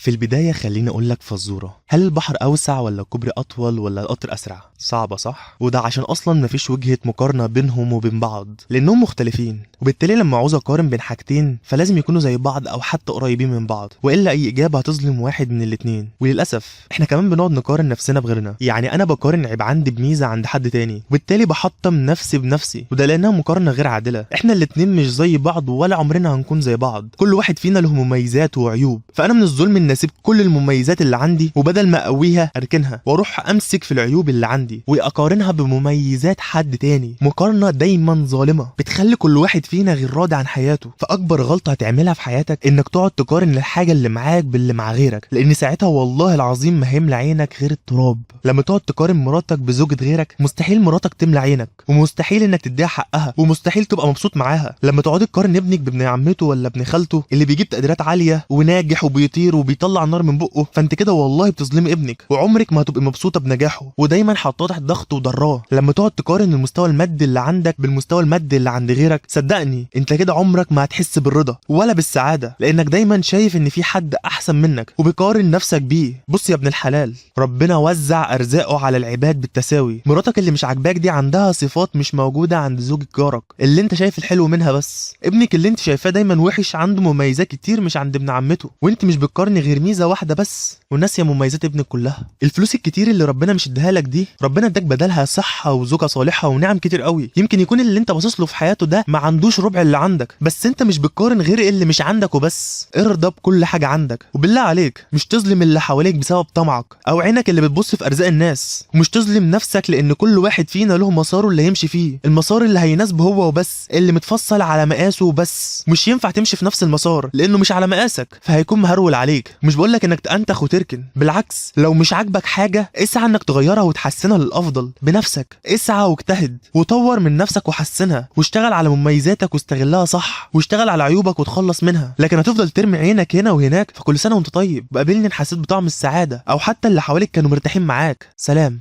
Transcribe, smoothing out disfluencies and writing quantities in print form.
في البداية خليني أقولك فزورة، هل البحر أوسع ولا الكوبري أطول ولا القطر أسرع؟ صعبة صح؟ وده عشان أصلا مفيش وجهة مقارنة بينهم وبين بعض لأنهم مختلفين، وبالتالي لما عاوز أقارن بين حاجتين فلازم يكونوا زي بعض أو حتى قريبين من بعض، وإلا أي إجابة هتظلم واحد من الاتنين. وللأسف إحنا كمان بنقعد نقارن نفسنا بغيرنا، يعني أنا بقارن عيب عندي بميزة عند حد تاني، وبالتالي بحطم نفسي بنفسي، وده لأنها مقارنة غير عادلة. إحنا الاتنين مش زي بعض ولا عمرنا هنكون زي بعض، كل واحد فينا له مميزات وعيوب، فأنا من الظلم إن أسيب كل المميزات اللي عندي وبدل ما أقويها أركنها وأروح أمسك في العيوب اللي عندي وأقارنها بمميزات حد تاني. مقارنة دايما ظالمة بتخلي كل واحد فينا غير راضي عن حياته. فأكبر غلطة هتعملها في حياتك إنك تقعد تقارن الحاجة اللي معاك باللي مع غيرك، لأن ساعتها والله العظيم ما هيملى عينك غير التراب. لما تقعد تقارن مراتك بزوجة غيرك مستحيل مراتك تملى عينك، ومستحيل إنك تديها حقها، ومستحيل تبقى مبسوط معاها. لما تقعد تقارن ابنك بابن عمته ولا ابن خالته اللي بيجيب تقديرات عالية وناجح وبيطير وبيطلع النار من بقه، فانت كده والله بتظلمي ابنك، وعمرك ما هتبقي مبسوطة بنجاحه، ودايما حاطاه تحت ضغط وضراه. لما تقعد تقارن المستوى المادي اللي عندك بالمستوى المادي اللي عند غيرك، صدقني انت كده عمرك ما هتحس بالرضا ولا بالسعادة، لانك دايما شايف ان في حد احسن منك وبيقارن نفسك بيه. بص يا ابن الحلال، ربنا وزع ارزاقه على العباد بالتساوي. مراتك اللي مش عاجباك دي عندها صفات مش موجودة عند زوجك جارك اللي انت شايف الحلو منها بس. ابنك اللي انت شايفاه دايما وحش عنده مميزات كتير مش عند ابن عمته، وانت مش بتقارني غير ميزة واحدة بس وناسيه مميزات ابنك كلها. الفلوس الكتير اللي ربنا مش اداها لك دي ربنا اداك بدلها صحة وزوجة صالحة ونعم كتير قوي. يمكن يكون اللي انت باصص له في حياته ده ما عندوش ربع اللي عندك، بس انت مش بتقارن غير اللي مش عندك وبس. ارضى بكل حاجة عندك، وبالله عليك مش تظلم اللي حواليك بسبب طمعك او عينك اللي بتبص في ارزاق الناس، ومش تظلم نفسك لان كل واحد فينا له مساره اللي هيمشي فيه، المسار اللي هيناسبه هو وبس، اللي متفصل على مقاسه وبس. مش ينفع تمشي في نفس المسار لانه مش على مقاسك فهيكون مهرول عليك. مش بقولك انك تنتخ وتركن، بالعكس لو مش عاجبك حاجة اسعى انك تغيرها وتحسنها للافضل بنفسك. اسعى واجتهد وطور من نفسك وحسنها، واشتغل على مميزاتك واستغلها صح، واشتغل على عيوبك وتخلص منها. لكن هتفضل ترمي عينك هنا وهناك، فكل سنة وانت طيب، وقابلني حسيت بطعم السعادة او حتى اللي حواليك كانوا مرتاحين معاك. سلام.